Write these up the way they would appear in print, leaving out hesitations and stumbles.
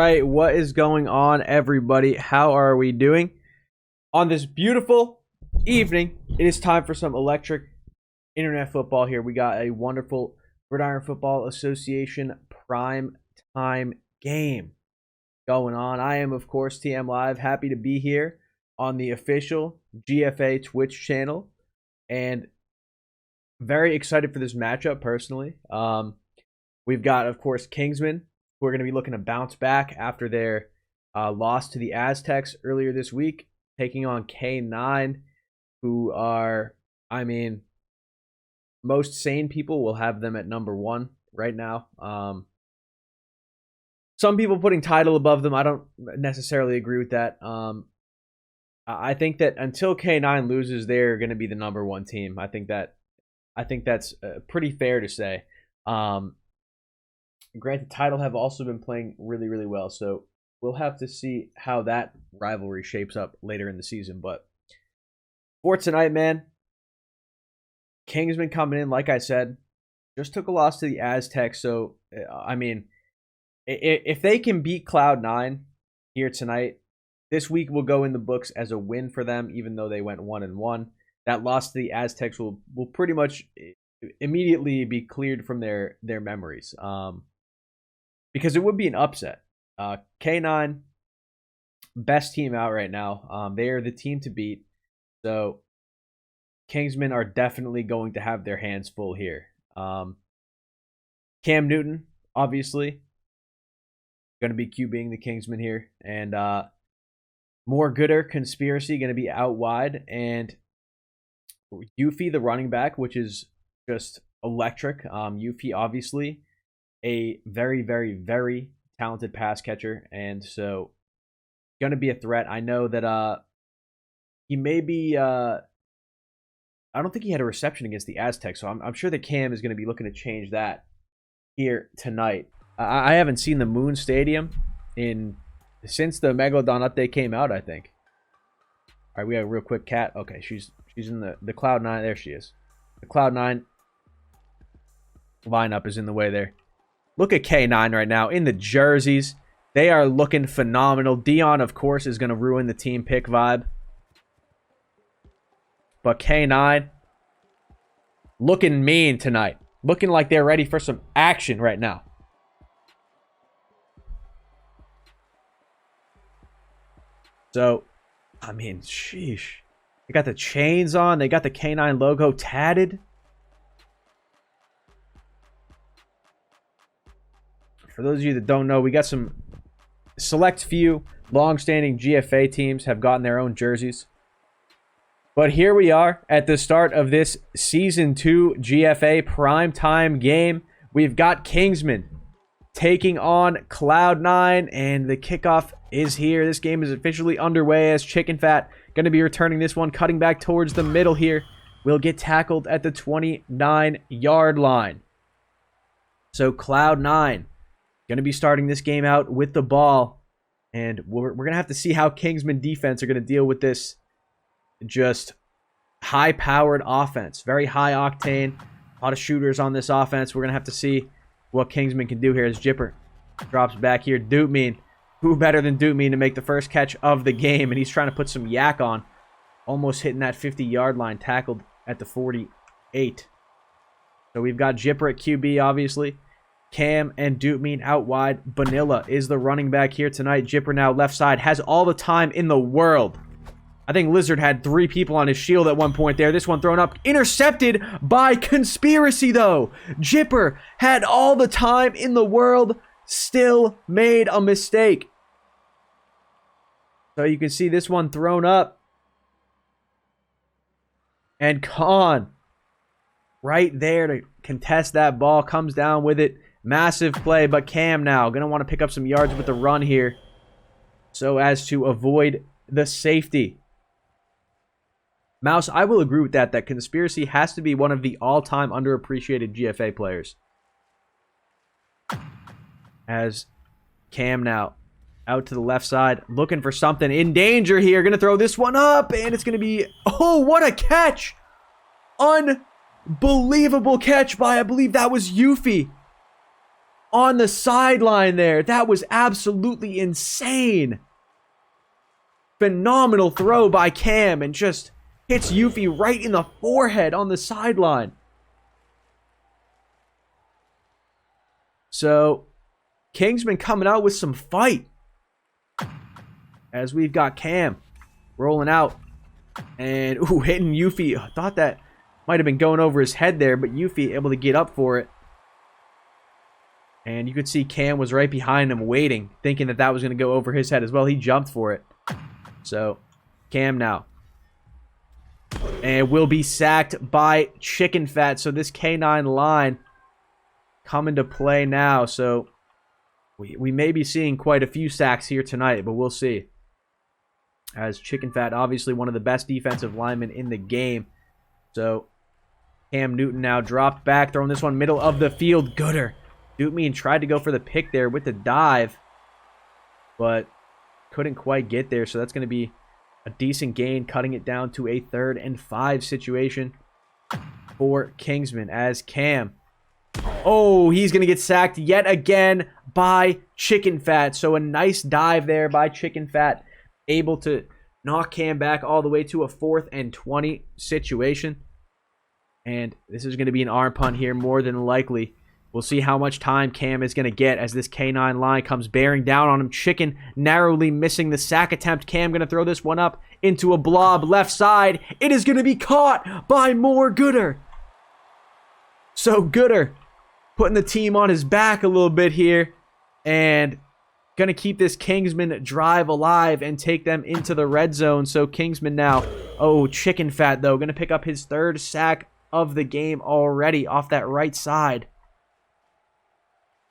right, what is going on, everybody? How are we doing? On this beautiful evening, it is time for some electric internet football here. We got a wonderful Gridiron Football Association prime time game going on. I am, of course, TM Live. Happy to be here on the official GFA Twitch channel. And very excited for this matchup, personally. We've got, of course, Kingsmen, who are going to be looking to bounce back after their loss to the Aztecs earlier this week, taking on K9, who are, I mean, most sane people will have them at number 1 right now. Some people putting title above them. I don't necessarily agree with that. I think that until K9 loses, they're going to be the number 1 team. I think that's pretty fair to say. Granted, Title have also been playing really, really well, so we'll have to see how that rivalry shapes up later in the season. But for tonight, man, Kingsmen coming in, like I said, just took a loss to the Aztecs. So, I mean, if they can beat Cloud9 here tonight, this week will go in the books as a win for them, even though they went 1-1. That loss to the Aztecs will pretty much immediately be cleared from their memories. Because it would be an upset. K9, best team out right now. They are the team to beat. So Kingsmen are definitely going to have their hands full here. Cam Newton, obviously, going to be QBing the Kingsmen here. And more gooder Conspiracy going to be out wide. And Yuffie, the running back, which is just electric. Yuffie, obviously, a very, very, very talented pass catcher, and so going to be a threat. I know that he may be. I don't think he had a reception against the Aztecs, so I'm sure that Cam is going to be looking to change that here tonight. I haven't seen the Moon Stadium since the Megalodon update came out, I think. All right, we have a real quick cat. Okay, she's in the Cloud9. There she is. The Cloud9 lineup is in the way there. Look at K9 right now in the jerseys. They are looking phenomenal. Dion, of course, is going to ruin the team pick vibe. But K9 looking mean tonight. Looking like they're ready for some action right now. So, I mean, sheesh. They got the chains on. They got the K9 logo tatted. For those of you that don't know, we got some select few long-standing GFA teams have gotten their own jerseys. But here we are at the start of this Season 2 GFA primetime game. We've got Kingsmen taking on Cloud9, and the kickoff is here. This game is officially underway as Chicken Fat going to be returning this one, cutting back towards the middle here. Will get tackled at the 29-yard line. So Cloud9 going to be starting this game out with the ball. And we're going to have to see how Kingsman defense are going to deal with this just high-powered offense. Very high octane. A lot of shooters on this offense. We're going to have to see what Kingsman can do here as Jipper drops back here. Dootmean. Who better than Dootmean to make the first catch of the game? And he's trying to put some yak on. Almost hitting that 50-yard line. Tackled at the 48. So we've got Jipper at QB, obviously. Cam and Dootmean out wide. Vanilla is the running back here tonight. Jipper now left side. Has all the time in the world. I think Lizard had 3 people on his shield at one point there. This one thrown up. Intercepted by Conspiracy, though. Jipper had all the time in the world. Still made a mistake. So you can see this one thrown up. And Khan right there to contest that ball. Comes down with it. Massive play, but Cam now going to want to pick up some yards with the run here so as to avoid the safety. Mouse, I will agree with that Conspiracy has to be one of the all-time underappreciated GFA players. As Cam now out to the left side, looking for something in danger here. Going to throw this one up, and it's going to be... Oh, what a catch! Unbelievable catch by, I believe that was Yuffie. on the sideline there. That was absolutely insane. Phenomenal throw by Cam and just hits Yuffie right in the forehead on the sideline. So, Kingsman coming out with some fight. As we've got Cam rolling out. And, ooh, hitting Yuffie. I thought that might have been going over his head there, but Yuffie able to get up for it. And you could see Cam was right behind him waiting, thinking that that was going to go over his head as well. He jumped for it. So, Cam now. And will be sacked by Chicken Fat. So, this K9 line coming to play now. So, we may be seeing quite a few sacks here tonight, but we'll see. As Chicken Fat, obviously one of the best defensive linemen in the game. So, Cam Newton now dropped back, throwing this one middle of the field. Gooder. Dootmean tried to go for the pick there with the dive, but couldn't quite get there. So that's going to be a decent gain, cutting it down to a 3rd and 5 situation for Kingsman as Cam. Oh, he's going to get sacked yet again by Chicken Fat. So a nice dive there by Chicken Fat, able to knock Cam back all the way to a 4th and 20 situation. And this is going to be an arm punt here more than likely. We'll see how much time Cam is going to get as this K9 line comes bearing down on him. Chicken narrowly missing the sack attempt. Cam going to throw this one up into a blob left side. It is going to be caught by more Gooder. So Gooder putting the team on his back a little bit here and going to keep this Kingsman drive alive and take them into the red zone. So Kingsman now, oh, Chicken Fat though, going to pick up his 3rd sack of the game already off that right side.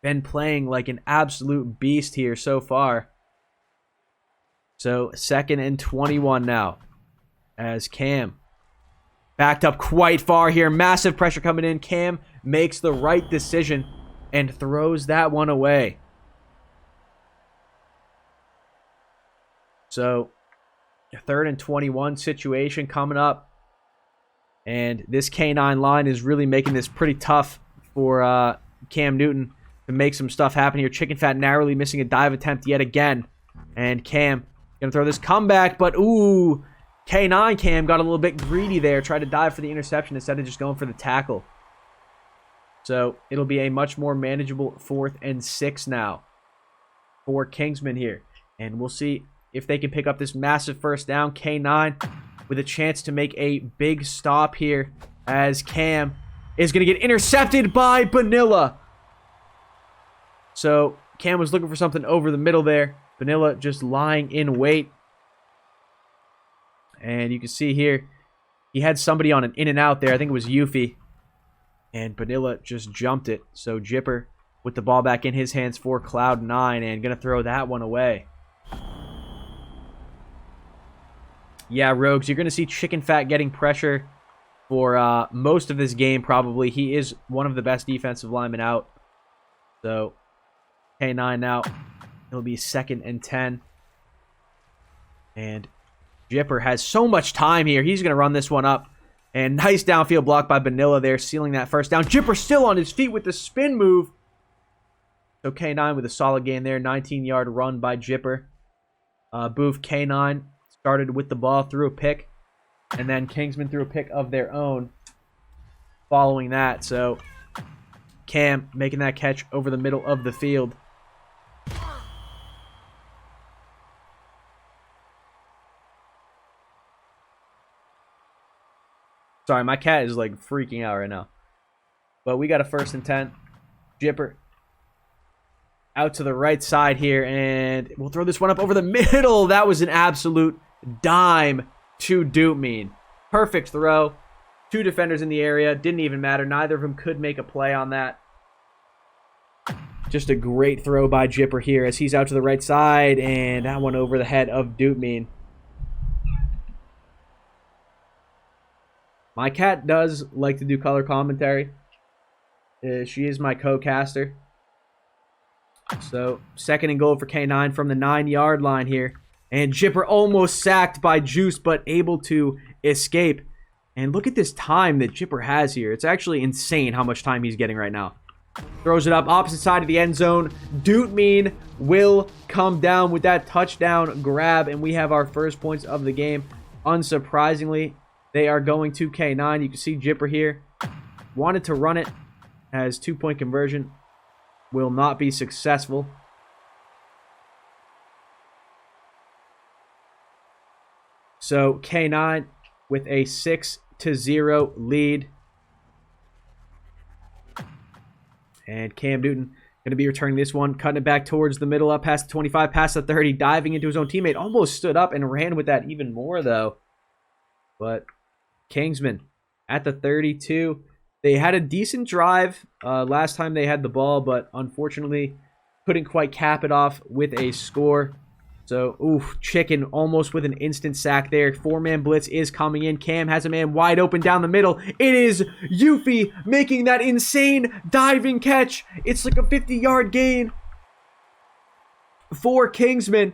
Been playing like an absolute beast here so far. So 2nd and 21 now as Cam backed up quite far here. Massive pressure coming in. Cam makes the right decision and throws that one away. So a 3rd and 21 situation coming up. And this K9 line is really making this pretty tough for Cam Newton to make some stuff happen here. Chicken Fat narrowly missing a dive attempt yet again. And Cam going to throw this comeback, but ooh, K9 Cam got a little bit greedy there. Tried to dive for the interception instead of just going for the tackle. So it'll be a much more manageable 4th and 6 now for Kingsman here. And we'll see if they can pick up this massive 1st down. K9 with a chance to make a big stop here as Cam is going to get intercepted by Vanilla. So Cam was looking for something over the middle there. Vanilla just lying in wait. And you can see here, he had somebody on an in and out there. I think it was Yuffie. And Vanilla just jumped it. So Jipper with the ball back in his hands for Cloud9 and going to throw that one away. Yeah, Rogues, you're going to see Chicken Fat getting pressure for most of this game probably. He is one of the best defensive linemen out. So K9 now, it'll be 2nd and 10. And Jipper has so much time here. He's going to run this one up. And nice downfield block by Vanilla there, sealing that 1st down. Jipper still on his feet with the spin move. So K9 with a solid gain there. 19-yard run by Jipper. Booth K9 started with the ball, threw a pick. And then Kingsman threw a pick of their own following that. So Cam making that catch over the middle of the field. Sorry, my cat is like freaking out right now. But we got a 1st and 10. Jipper out to the right side here. And we'll throw this one up over the middle. That was an absolute dime to Dootmean. Perfect throw. 2 defenders in the area. Didn't even matter. Neither of them could make a play on that. Just a great throw by Jipper here as he's out to the right side. And that one over the head of Dootmean. My cat does like to do color commentary. She is my co-caster. So, 2nd and goal for K9 from the 9-yard line here. And Jipper almost sacked by Juice, but able to escape. And look at this time that Jipper has here. It's actually insane how much time he's getting right now. Throws it up opposite side of the end zone. Dootmean will come down with that touchdown grab, and we have our first points of the game. Unsurprisingly, they are going to K9. You can see Jipper here. Wanted to run it. Has 2-point conversion. Will not be successful. So K9 with a 6-0 lead. And Cam Newton going to be returning this one. Cutting it back towards the middle, up past the 25, past the 30. Diving into his own teammate. Almost stood up and ran with that even more, though. But Kingsmen at the 32. They had a decent drive last time they had the ball, but unfortunately couldn't quite cap it off with a score. So, oof, Chicken almost with an instant sack there. 4-man blitz is coming in. Cam has a man wide open down the middle. It is Yuffie making that insane diving catch. It's like a 50-yard gain for Kingsmen.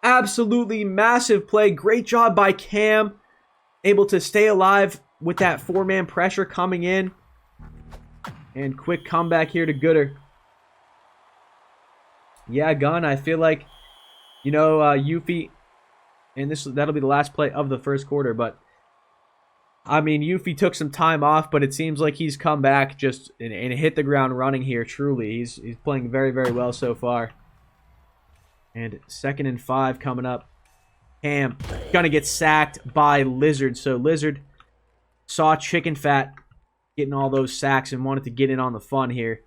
Absolutely massive play. Great job by Cam. Able to stay alive with that 4-man pressure coming in. And quick comeback here to Gooder. Yeah, Gunn, I feel like, you know, Yuffie, and that'll be the last play of the first quarter, but I mean, Yuffie took some time off, but it seems like he's come back just and hit the ground running here, truly. He's playing very, very well so far. And 2nd and 5 coming up. Cam gonna get sacked by Lizard. So Lizard saw Chicken Fat getting all those sacks and wanted to get in on the fun here,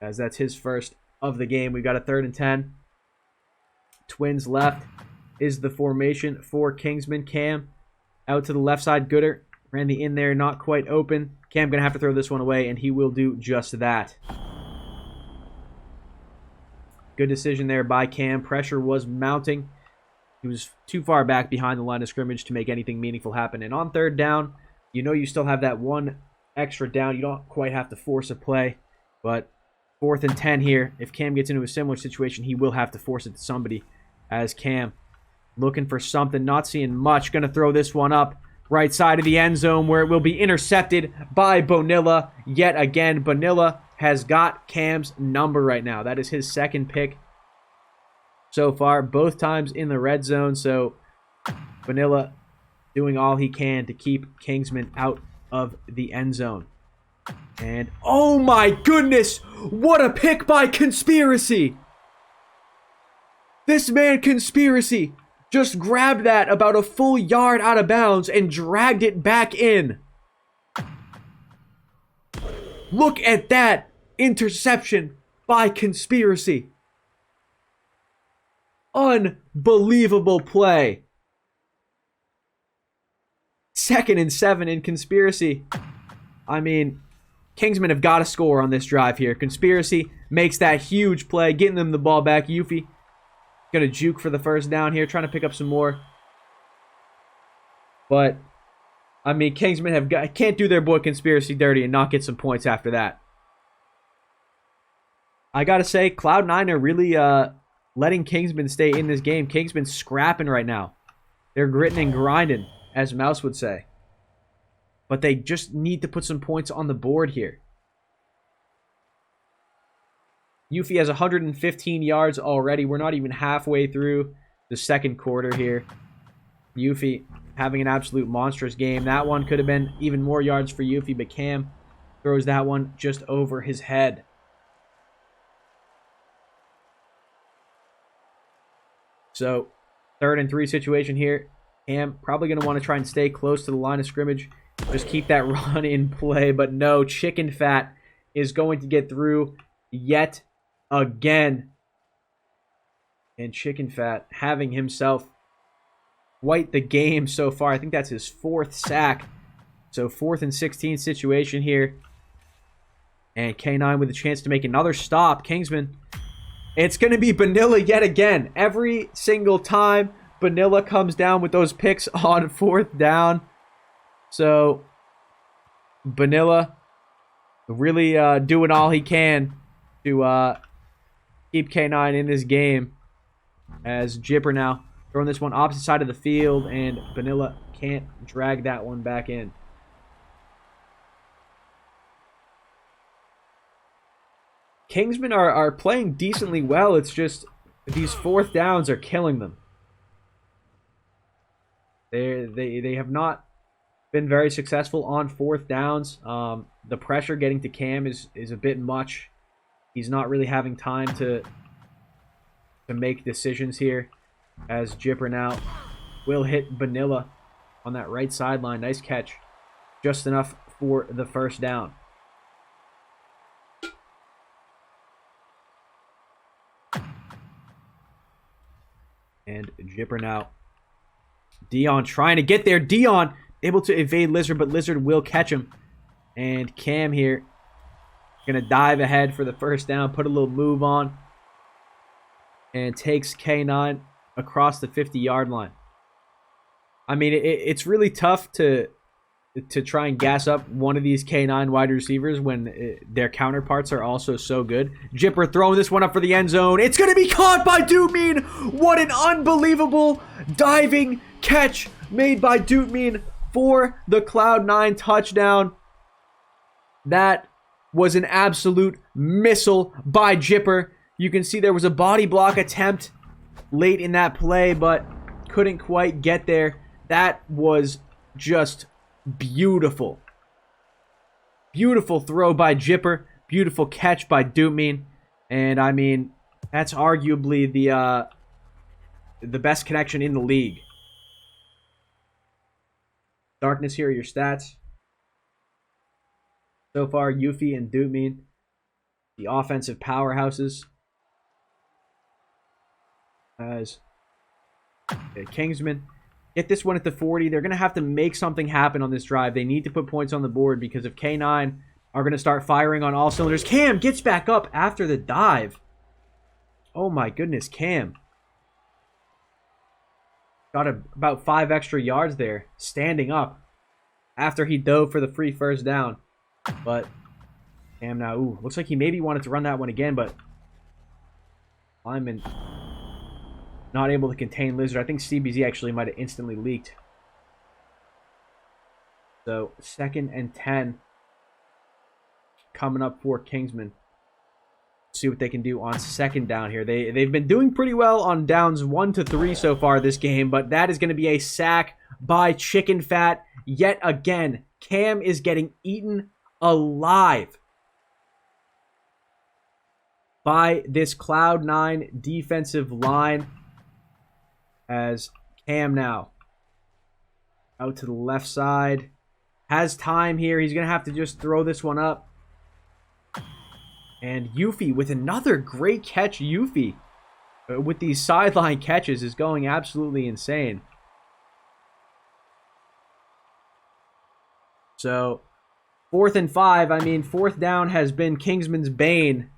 as that's his first of the game. We've got a 3rd and 10. Twins left is the formation for Kingsman. Cam out to the left side. Gooder ran the in there, not quite open. Cam gonna have to throw this one away, and he will do just that. Good decision there by Cam. Pressure was mounting. He was too far back behind the line of scrimmage to make anything meaningful happen. And on 3rd down, you know you still have that one extra down. You don't quite have to force a play. But 4th and 10 here. If Cam gets into a similar situation, he will have to force it to somebody. As Cam looking for something, not seeing much. Going to throw this one up right side of the end zone where it will be intercepted by Bonilla yet again. Bonilla has got Cam's number right now. That is his 2nd pick so far, both times in the red zone. So Bonilla doing all he can to keep Kingsman out of the end zone. And oh my goodness, what a pick by Conspiracy! This man Conspiracy just grabbed that about a full yard out of bounds and dragged it back in. Look at that interception by Conspiracy. Unbelievable play. 2nd and 7 in Conspiracy. I mean, Kingsmen have got to score on this drive here. Conspiracy makes that huge play, getting them the ball back. Yuffie gonna juke for the 1st down here, trying to pick up some more. But I mean, Kingsmen can't do their boy Conspiracy dirty and not get some points after that. I gotta say, Cloud9 are really letting Kingsmen stay in this game. Kingsmen scrapping right now. They're gritting and grinding, as Mouse would say. But they just need to put some points on the board here. Yuffie has 115 yards already. We're not even halfway through the 2nd quarter here. Yuffie having an absolute monstrous game. That one could have been even more yards for Yuffie, but Cam throws that one just over his head. So, 3rd and 3 situation here. Cam probably going to want to try and stay close to the line of scrimmage. Just keep that run in play. But no, Chicken Fat is going to get through yet again. And Chicken Fat having himself quite the game so far. I think that's his 4th sack. So 4th and 16 situation here. And K9 with a chance to make another stop. Kingsman. It's going to be Bonilla yet again. Every single time Bonilla comes down with those picks on 4th down. So Bonilla really doing all he can to keep K9 in this game. As Jipper now throwing this one opposite side of the field, and Bonilla can't drag that one back in. Kingsmen are playing decently well. It's just these fourth downs are killing them. They have not been very successful on fourth downs. The pressure getting to Cam is a bit much. He's not really having time to make decisions here, as Jipper now will hit Vanilla on that right sideline. Nice catch. Just enough for the first down. And Jipper now. Dion trying to get there. Dion able to evade Lizard, but Lizard will catch him. And Cam here going to dive ahead for the first down, put a little move on, and takes K9 across the 50-yard line. I mean, it's really tough to try and gas up one of these K9 wide receivers when their counterparts are also so good. Jipper throwing this one up for the end zone. It's going to be caught by Dootmean. What an unbelievable diving catch made by Dootmean for the Cloud9 touchdown. That was an absolute missile by Jipper. You can see there was a body block attempt late in that play, but couldn't quite get there. That was just beautiful. Beautiful throw by Jipper. Beautiful catch by Dootmean. And I mean, that's arguably the best connection in the league. Darkness, here are your stats. So far, Yuffie and Dootmean, the offensive powerhouses. As Kingsmen get this one at the 40. They're going to have to make something happen on this drive. They need to put points on the board, because if K9 are going to start firing on all cylinders. Cam gets back up after the dive. Oh my goodness, Cam. Got about 5 extra yards there, standing up after he dove for the free first down. But Cam now, looks like he maybe wanted to run that one again, but Lyman not able to contain Lizard. I think CBZ actually might have instantly leaked. So 2nd and 10 coming up for Kingsmen. See what they can do on second down here. They've been doing pretty well on downs 1 to 3 so far this game, but that is going to be a sack by Chicken Fat yet again. Cam is getting eaten alive by this Cloud9 defensive line, as Cam now out to the left side. Has time here. He's going to have to just throw this one up. And Yuffie with another great catch. Yuffie with these sideline catches is going absolutely insane. So 4th and 5. I mean, 4th down has been Kingsman's bane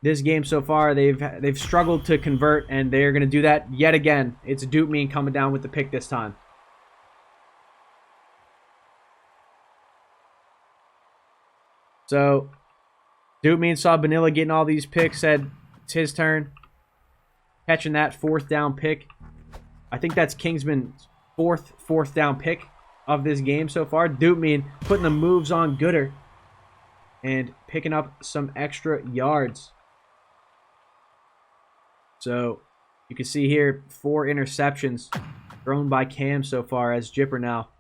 this game so far. They've struggled to convert, and they're going to do that yet again. It's Dootmean coming down with the pick this time. So Dootmean saw Vanilla getting all these picks, said it's his turn. Catching that 4th down pick. I think that's Kingsman's 4th down pick of this game so far. Dootmean putting the moves on Gooder and picking up some extra yards. So you can see here 4 interceptions thrown by Cam so far, as Jipper now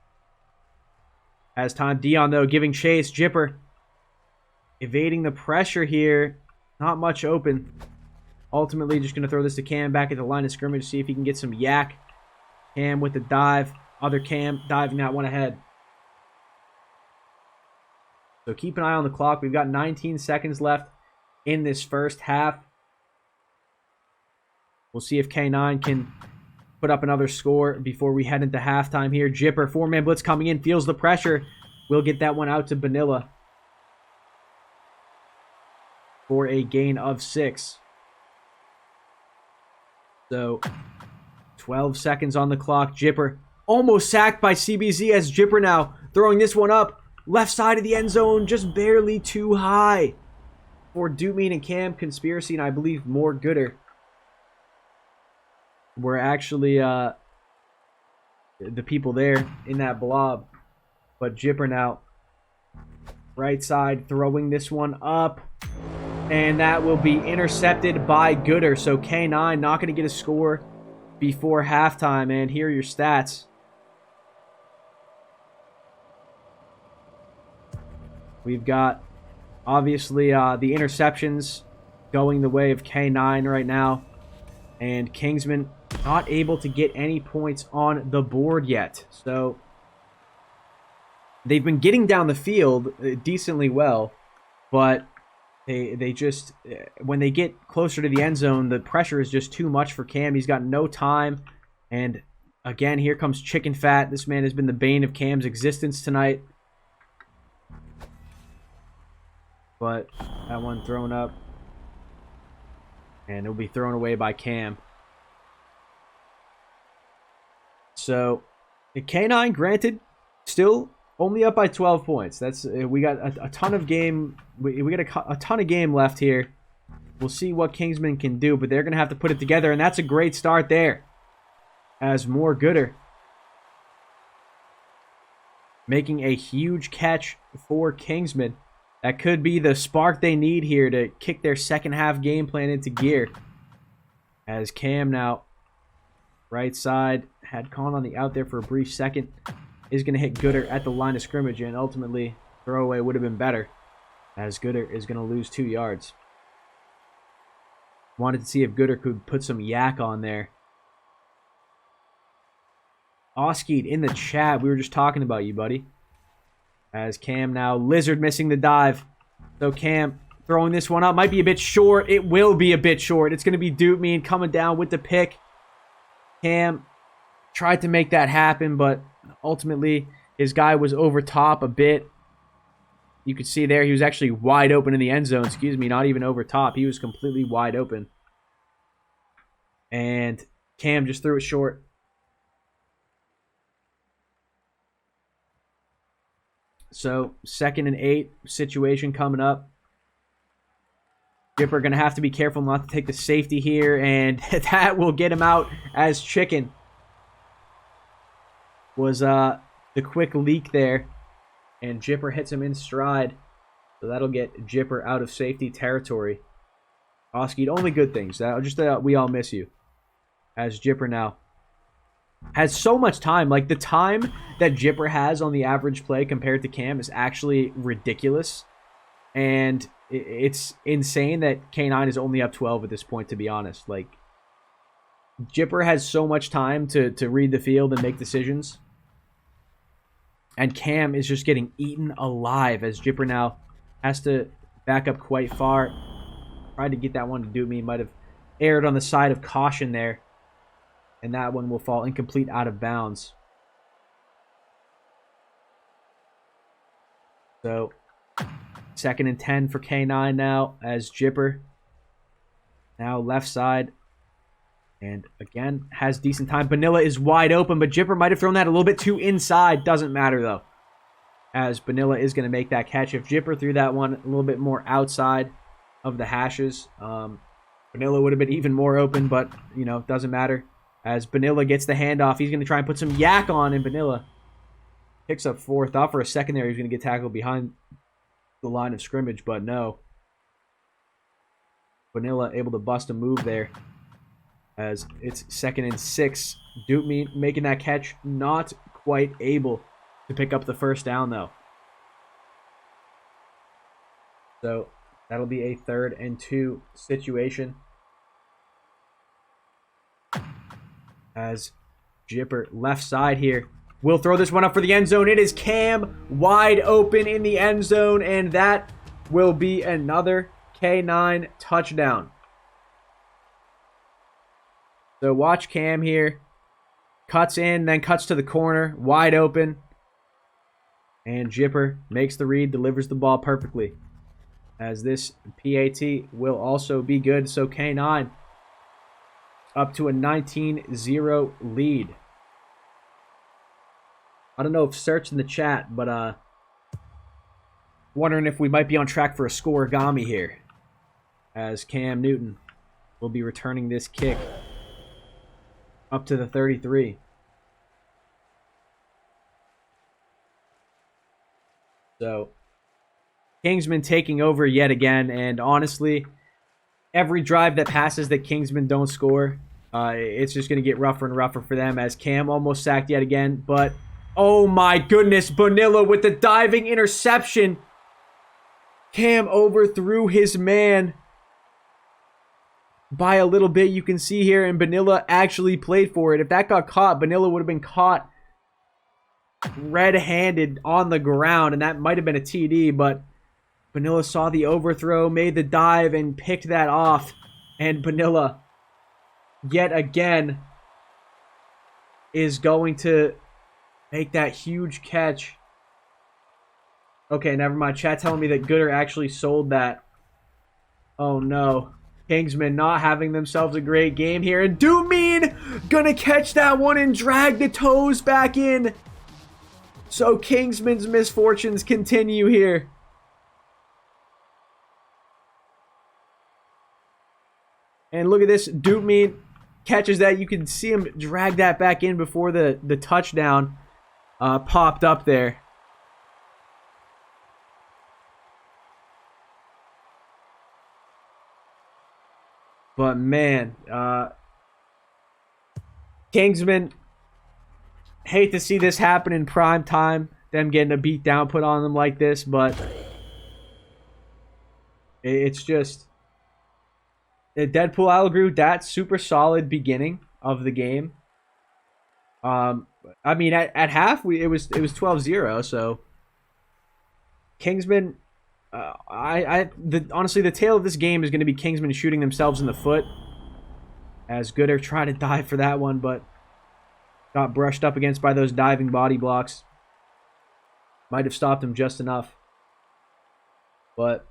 has time. Dion, though, giving chase. Jipper evading the pressure here. Not much open. Ultimately, just going to throw this to Cam back at the line of scrimmage, see if he can get some yak. Cam with the dive. Other Cam diving that one ahead. So keep an eye on the clock. We've got 19 seconds left in this first half. We'll see if K9 can put up another score before we head into halftime here. Jipper, 4-man blitz coming in, feels the pressure. We'll get that one out to Vanilla for a gain of 6. So 12 seconds on the clock. Jipper almost sacked by CBZ, as Jipper now throwing this one up. Left side of the end zone, just barely too high for Dootmean and Cam. Conspiracy and I believe more Gooder were actually the people there in that blob. But Jipper now right side throwing this one up. And that will be intercepted by Gooder. So K9 not going to get a score before halftime. And here are your stats. We've got, obviously, the interceptions going the way of K9 right now. And Kingsmen not able to get any points on the board yet. So they've been getting down the field decently well. But they just, when they get closer to the end zone, the pressure is just too much for Cam. He's got no time. And again, here comes Chicken Fat. This man has been the bane of Cam's existence tonight. But that one thrown up. And it'll be thrown away by Cam. So, K9, granted, still only up by 12 points. That's we got a ton of game. We got a ton of game left here. We'll see what Kingsmen can do, but they're gonna have to put it together, and that's a great start there. As more Gooder making a huge catch for Kingsmen. That could be the spark they need here to kick their second half game plan into gear. As Cam now, right side, had Con on the out there for a brief second, is going to hit Gooder at the line of scrimmage, and ultimately throwaway would have been better, as Gooder is going to lose 2 yards. Wanted to see if Gooder could put some yak on there. Oskied in the chat, we were just talking about you, buddy. As Cam now, Lizard missing the dive. So Cam throwing this one up, might be a bit short. It will be a bit short. It's going to be Doopmean coming down with the pick. Cam tried to make that happen, but ultimately his guy was over top a bit. You could see there he was actually wide open in the end zone. Excuse me, not even over top. He was completely wide open. And Cam just threw it short. So, 2nd and 8 situation coming up. Jipper going to have to be careful not to take the safety here, and that will get him out as Chicken was the quick leak there, and Jipper hits him in stride. So that'll get Jipper out of safety territory. Oskied, only good things. Just we all miss you. As Jipper now has so much time. Like, the time that Jipper has on the average play compared to Cam is actually ridiculous. And it's insane that K9 is only up 12 at this point, to be honest. Like, Jipper has so much time to read the field and make decisions. And Cam is just getting eaten alive as Jipper now has to back up quite far. Tried to get that one to do me. Might have erred on the side of caution there. And that one will fall incomplete out of bounds. So, 2nd and 10 for K9 now as Jipper. Now left side. And again, has decent time. Vanilla is wide open, but Jipper might have thrown that a little bit too inside. Doesn't matter, though. As Vanilla is going to make that catch. If Jipper threw that one a little bit more outside of the hashes, Vanilla would have been even more open, but, you know, doesn't matter. As Vanilla gets the handoff, he's going to try and put some yak on, and Vanilla picks up 4. Thought for a second there he was going to get tackled behind the line of scrimmage, but no. Vanilla able to bust a move there. As it's 2nd and 6. Doopmean making that catch, not quite able to pick up the first down, though. So that'll be a 3rd and 2 situation. As Jipper left side here will throw this one up for the end zone. It is Cam wide open in the end zone, and that will be another K9 touchdown. So watch Cam here. Cuts in, then cuts to the corner, wide open. And Jipper makes the read, delivers the ball perfectly. As this PAT will also be good. So K9 up to a 19-0 lead. I don't know if Search in the chat, but wondering if we might be on track for a scoregami here. As Cam Newton will be returning this kick up to the 33. So Kingsmen taking over yet again, and honestly, every drive that passes that Kingsmen don't score, it's just going to get rougher and rougher for them as Cam almost sacked yet again. But, oh my goodness, Bonilla with the diving interception. Cam overthrew his man by a little bit, you can see here, and Bonilla actually played for it. If that got caught, Bonilla would have been caught red-handed on the ground, and that might have been a TD, but Bonilla saw the overthrow, made the dive, and picked that off. And Bonilla, yet again, is going to make that huge catch. Okay, never mind. Chat telling me that Gooder actually sold that. Oh, no. Kingsmen not having themselves a great game here. And Doomeen gonna catch that one and drag the toes back in. So Kingsmen's misfortunes continue here. And look at this. Doomeen catches that. You can see him drag that back in before the touchdown popped up there. But man, Kingsmen, hate to see this happen in prime time, them getting a beat down put on them like this, but it's just Deadpool. I'll agree with that. Super solid beginning of the game. I mean, at half it was 12-0, so Kingsmen. Honestly, the tail of this game is going to be Kingsmen shooting themselves in the foot. As Gooder tried to dive for that one, but got brushed up against by those diving body blocks. Might have stopped him just enough. But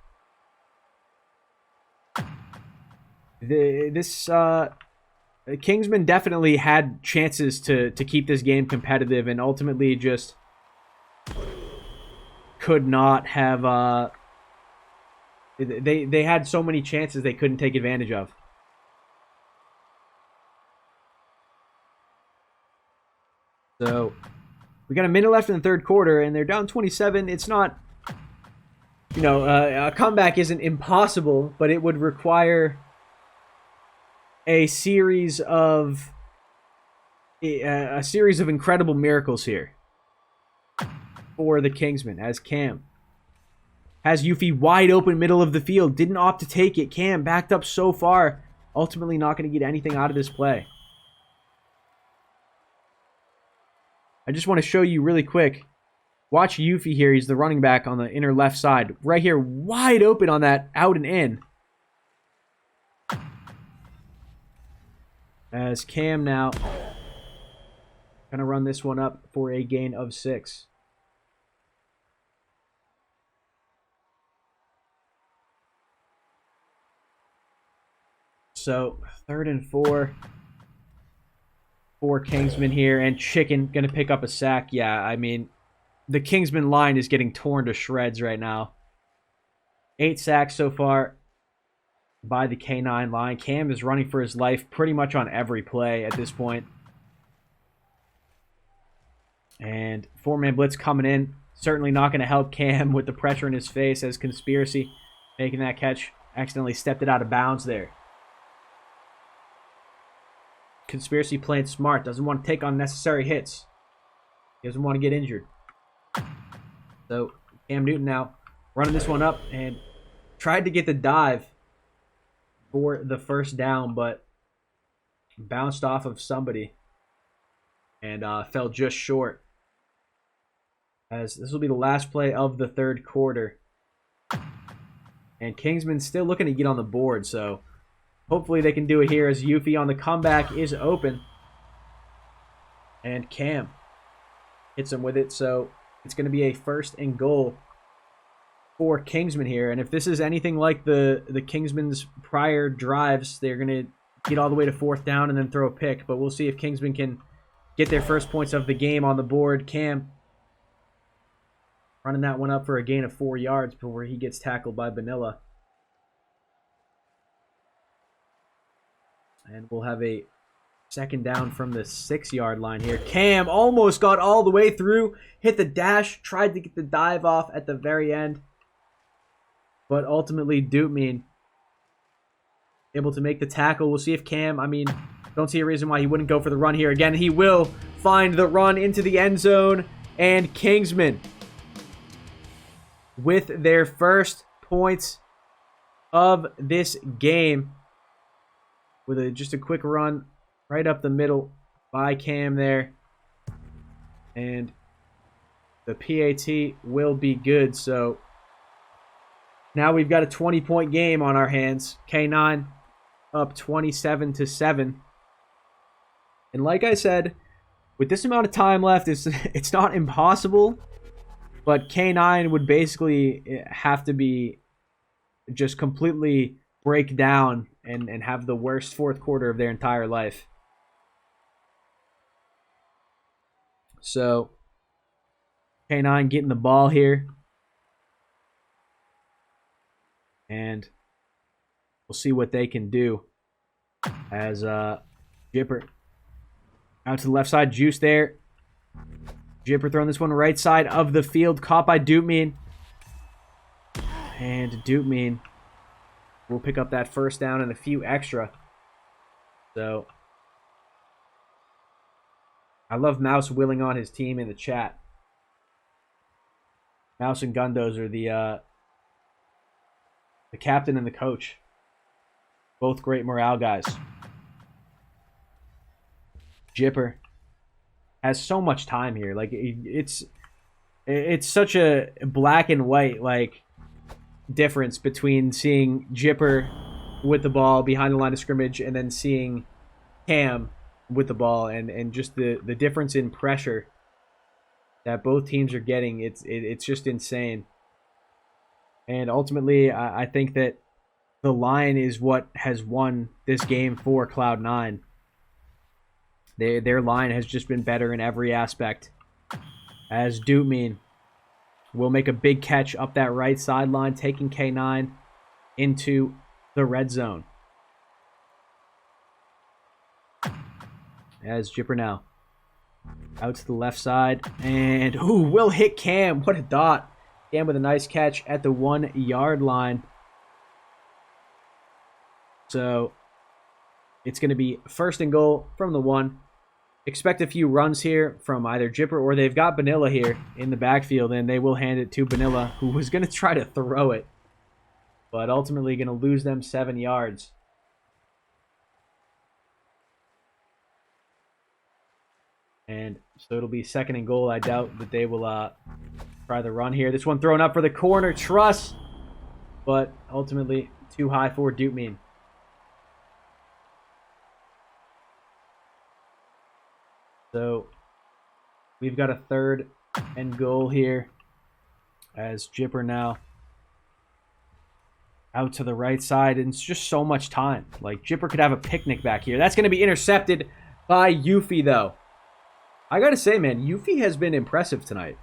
Kingsmen definitely had chances to keep this game competitive, and ultimately just could not have. They had so many chances they couldn't take advantage of. So we got a minute left in the third quarter, and they're down 27. It's not, you know, a comeback isn't impossible, but it would require a series of incredible miracles here for the Kingsmen, as Cam has Yuffie wide open middle of the field. Didn't opt to take it. Cam backed up so far. Ultimately not going to get anything out of this play. I just want to show you really quick. Watch Yuffie here. He's the running back on the inner left side. Right here, wide open on that out and in. As Cam now going to run this one up for a gain of 6. So, 3rd and 4 for Kingsmen here. And Chicken going to pick up a sack. Yeah, I mean, the Kingsmen line is getting torn to shreds right now. 8 sacks so far by the K9 line. Cam is running for his life pretty much on every play at this point. And 4-man blitz coming in. Certainly not going to help Cam with the pressure in his face, as Conspiracy making that catch. Accidentally stepped it out of bounds there. Conspiracy playing smart. Doesn't want to take unnecessary hits. He doesn't want to get injured. So Cam Newton now running this one up and tried to get the dive for the first down, but bounced off of somebody and fell just short. As this will be the last play of the third quarter. And Kingsman still looking to get on the board, so hopefully they can do it here, as Yuffie on the comeback is open. And Cam hits him with it, so it's going to be a 1st and goal for Kingsmen here. And if this is anything like the Kingsmen's prior drives, they're going to get all the way to 4th down and then throw a pick. But we'll see if Kingsmen can get their first points of the game on the board. Cam running that one up for a gain of 4 yards before he gets tackled by Bonilla. And we'll have a 2nd down from the 6-yard line here. Cam almost got all the way through, hit the dash, tried to get the dive off at the very end. But ultimately, Dootmean able to make the tackle. We'll see if Cam, I mean, don't see a reason why he wouldn't go for the run here. Again, he will find the run into the end zone. And Kingsmen with their first points of this game. With just a quick run right up the middle by Cam there. And the PAT will be good. So now we've got a 20-point game on our hands. K9 up 27-7. And like I said, with this amount of time left, it's not impossible. But K9 would basically have to be just completely break down and have the worst fourth quarter of their entire life. So K9 getting the ball here. And we'll see what they can do. As Jipper out to the left side. Juice there. Jipper throwing this one right side of the field. Caught by Dootmean. And Dootmean will pick up that first down and a few extra. So I love Mouse willing on his team in the chat. Mouse and Gundos are the captain and the coach. Both great morale guys. Jipper has so much time here. Like it's such a black and white like difference between seeing Jipper with the ball behind the line of scrimmage and then seeing Cam with the ball and just the difference in pressure that both teams are getting. It's just insane. And ultimately, I think that the line is what has won this game for Cloud9. Their line has just been better in every aspect. As Dootmean will make a big catch up that right sideline, taking K9 into the red zone. As Jipper now out to the left side. And, will hit Cam. What a dot. Cam with a nice catch at the 1 yard line. So it's going to be first and goal from the 1. Expect a few runs here from either Jipper or they've got Vanilla here in the backfield, and they will hand it to Vanilla, who was going to try to throw it, but ultimately going to lose them 7 yards. And so it'll be second and goal. I doubt that they will try the run here. This one thrown up for the corner. Truss, but ultimately too high for Dootmean. So we've got a third and goal here as Jipper now out to the right side. And it's just so much time. Like, Jipper could have a picnic back here. That's going to be intercepted by Yuffie, though. I got to say, man, Yuffie has been impressive tonight.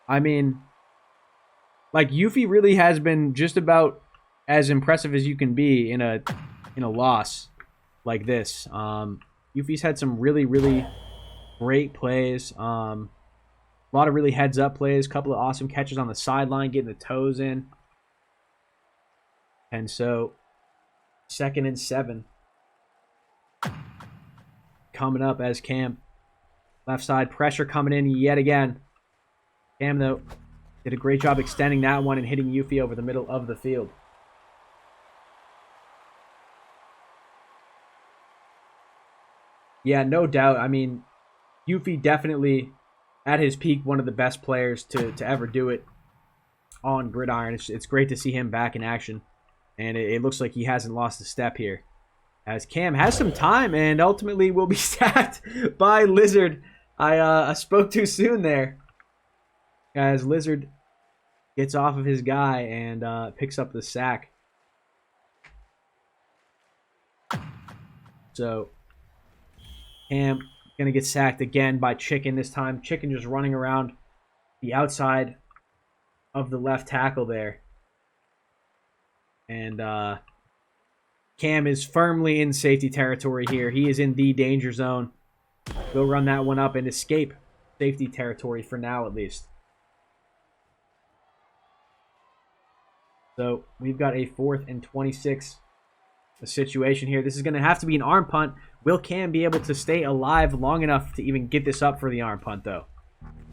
I mean, like, Yuffie really has been just about as impressive as you can be in a loss like this. Yuffie's had some really, really great plays. A lot of really heads-up plays. A couple of awesome catches on the sideline, getting the toes in. And so, 2nd and 7. Coming up as Cam. Left side pressure coming in yet again. Cam, though, did a great job extending that one and hitting Yuffie over the middle of the field. Yeah, no doubt. I mean, Yuffie definitely, at his peak, one of the best players to ever do it on Gridiron. It's great to see him back in action. And it looks like he hasn't lost a step here. As Cam has some time and ultimately will be sacked by Lizard. I spoke too soon there. As Lizard gets off of his guy and picks up the sack. So Cam going to get sacked again by Chicken this time. Chicken just running around the outside of the left tackle there. And Cam is firmly in safety territory here. He is in the danger zone. Go run that one up and escape safety territory for now, at least. So we've got a 4th and 26 situation here. This is going to have to be an arm punt. Will Cam be able to stay alive long enough to even get this up for the arm punt, though?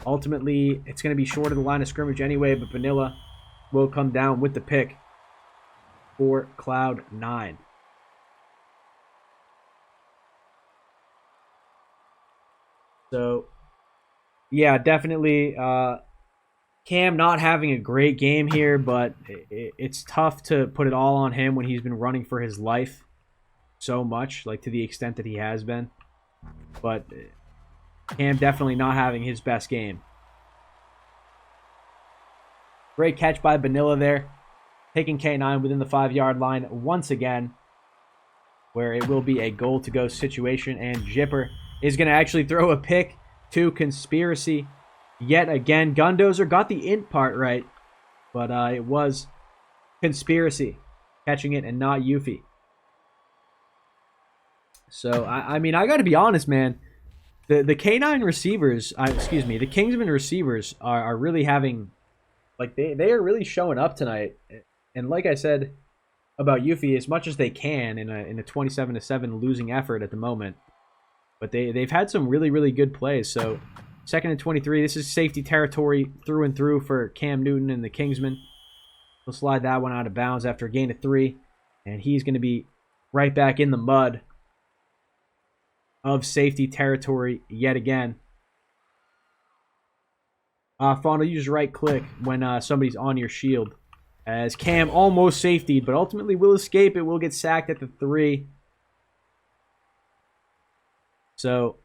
Ultimately, it's going to be short of the line of scrimmage anyway, but Vanilla will come down with the pick for Cloud 9. So, yeah, definitely Cam not having a great game here, but it's tough to put it all on him when he's been running for his life so much, like to the extent that he has been. But Cam definitely not having his best game. Great catch by Vanilla there, taking K9 within the 5-yard line once again, where it will be a goal-to-go situation, and Jipper is going to actually throw a pick to Conspiracy. Yet again, Gundozer got the int part right, but it was Conspiracy catching it and not Yuffie. So, I mean, I got to be honest, man. The K9 receivers, the Kingsmen receivers are really having, like, they are really showing up tonight. And like I said about Yuffie, as much as they can in a 27-7 losing effort at the moment. But they've had some really, really good plays. So, 2nd and 23. This is safety territory through and through for Cam Newton and the Kingsmen. He'll slide that one out of bounds after a gain of 3. And he's going to be right back in the mud of safety territory yet again. Fauna, you just right-click when somebody's on your shield. As Cam almost safetied, but ultimately will escape. It will get sacked at the 3. So,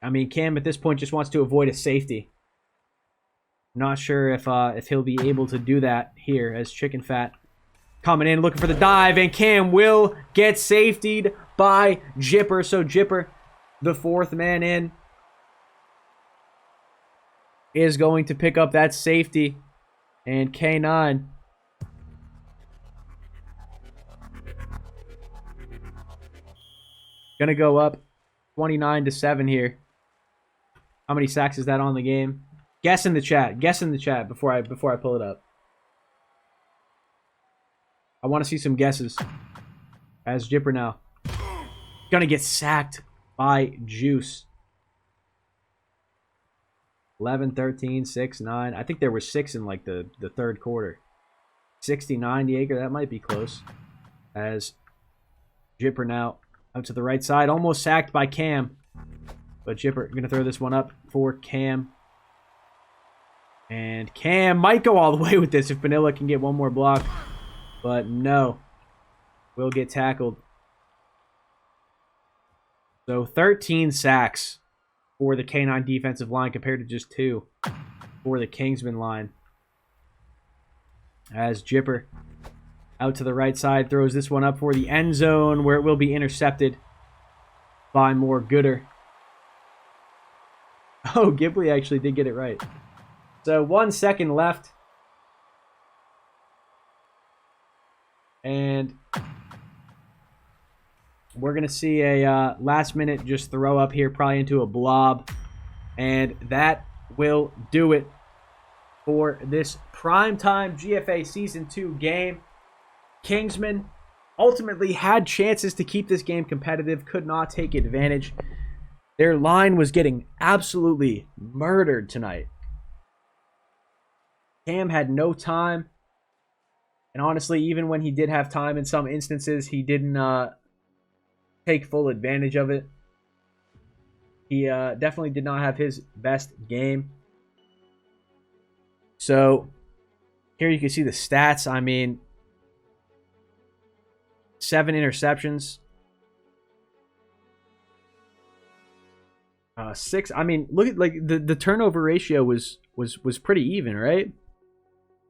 I mean, Cam at this point just wants to avoid a safety. Not sure if he'll be able to do that here, as Chicken Fat coming in looking for the dive, and Cam will get safetied by Jipper. So Jipper, the 4th man in, is going to pick up that safety, and K9 gonna go up 29-7 here. How many sacks is that on the game? Guess in the chat. Guess in the chat before I pull it up. I want to see some guesses. As Jipper now gonna get sacked by Juice. 11, 13, 6, 9. I think there were 6 in like the 3rd quarter. 69 Jaeger, that might be close. As Jipper now out to the right side, almost sacked by Cam. But Jipper going to throw this one up for Cam. And Cam might go all the way with this if Vanilla can get one more block. But no. Will get tackled. So 13 sacks for the K9 defensive line compared to just 2 for the Kingsman line. As Jipper out to the right side throws this one up for the end zone, where it will be intercepted by more Gooder. Oh, Ghibli actually did get it right. So 1 second left. And we're going to see a last minute just throw up here, probably into a blob. And that will do it for this primetime GFA Season 2 game. Kingsmen ultimately had chances to keep this game competitive, could not take advantage. Their line was getting absolutely murdered tonight. Cam had no time. And honestly, even when he did have time in some instances, he didn't take full advantage of it. He definitely did not have his best game. So, here you can see the stats. I mean, 7 interceptions. 6. I mean, look at like the turnover ratio was pretty even, right?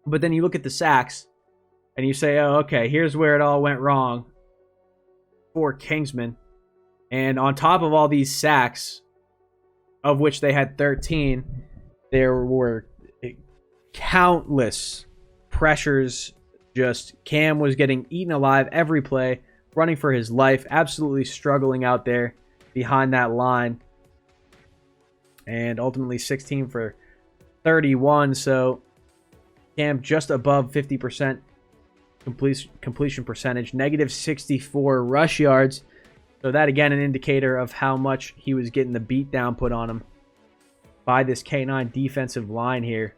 But then you look at the sacks and you say, "Oh, okay, here's where it all went wrong for Kingsmen." And on top of all these sacks, of which they had 13, there were countless pressures. Just Cam was getting eaten alive every play, running for his life, absolutely struggling out there behind that line. And ultimately 16 for 31. So Cam just above 50% completion percentage, negative 64 rush yards. So that, again, an indicator of how much he was getting the beat down put on him by this K9 defensive line here.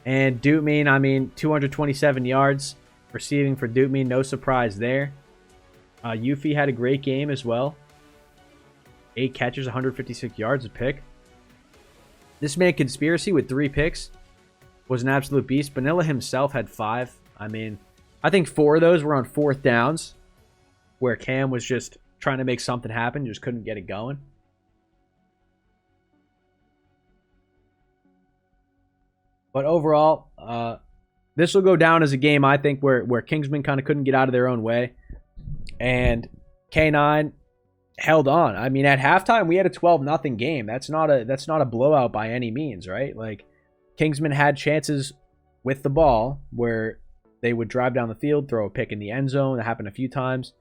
And Dutmean, I mean, 227 yards receiving for Dutmean. No surprise there. Yuffie had a great game as well. 8 catches, 156 yards a pick. This man, Conspiracy, with 3 picks, was an absolute beast. Vanilla himself had 5. I mean, I think 4 of those were on 4th downs, where Cam was just trying to make something happen, just couldn't get it going. But overall, this will go down as a game, I think, where Kingsmen kind of couldn't get out of their own way. And K9 held on. I mean, at halftime, we had a 12-0 game. That's not a blowout by any means, right? Like, Kingsmen had chances with the ball where they would drive down the field, throw a pick in the end zone. That happened a few times.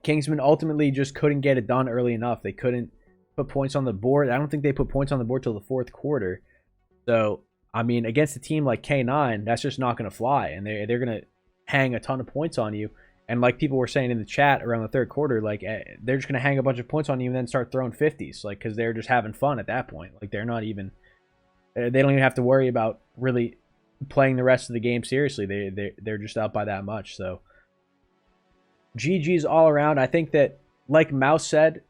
Kingsmen ultimately just couldn't get it done early enough. They couldn't put points on the board. I don't think they put points on the board till the 4th quarter. So, I mean, against a team like K9, that's just not going to fly. And they're going to hang a ton of points on you. And like people were saying in the chat around the 3rd quarter, like, they're just going to hang a bunch of points on you and then start throwing 50s. Like, because they're just having fun at that point. Like, they're not even... They don't even have to worry about really playing the rest of the game seriously. They're just out by that much. So, GG's all around. I think that, like Mouse said,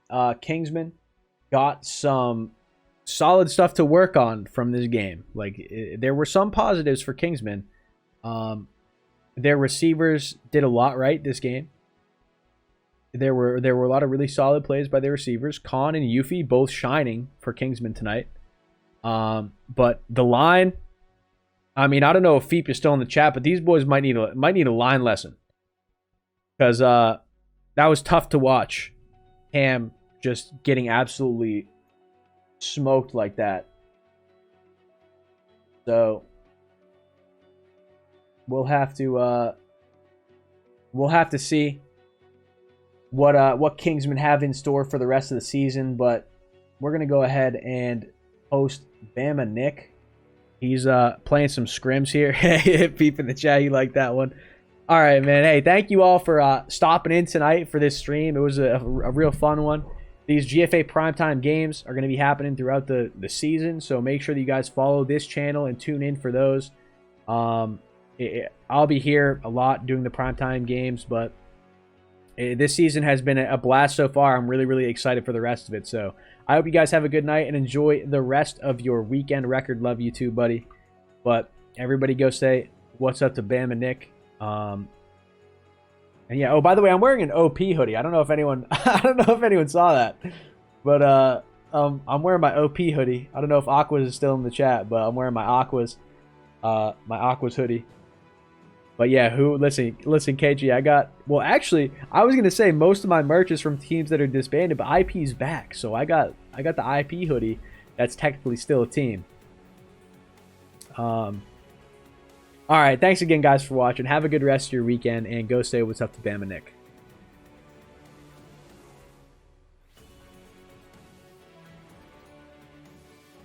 Kingsman got some solid stuff to work on from this game. Like, there were some positives for Kingsman. Their receivers did a lot right this game. There were a lot of really solid plays by their receivers. Khan and Yuffie both shining for Kingsman tonight. But the line, I mean, I don't know if Feep is still in the chat, but these boys might need a line lesson. Because that was tough to watch. Cam just getting absolutely smoked like that. So we'll have to see what Kingsmen have in store for the rest of the season. But we're gonna go ahead and host Bama Nick. He's playing some scrims here. Peep in the chat, you like that one. All right, man. Hey, thank you all for stopping in tonight for this stream. It was a real fun one. These GFA primetime games are going to be happening throughout the season, so make sure that you guys follow this channel and tune in for those. I'll be here a lot doing the primetime games, but this season has been a blast so far. I'm really, really excited for the rest of it. So I hope you guys have a good night and enjoy the rest of your weekend record. Love you too, buddy. But everybody go say what's up to Bam and Nick. And yeah, oh, by the way, I'm wearing an OP hoodie. I don't know if anyone saw that. But I'm wearing my OP hoodie. I don't know if Aquas is still in the chat, but I'm wearing my Aquas hoodie. But yeah, listen, KG, actually, I was gonna say most of my merch is from teams that are disbanded, but IP's back, so I got the IP hoodie. That's technically still a team. All right, thanks again, guys, for watching. Have a good rest of your weekend, and go say what's up to Bam and Nick.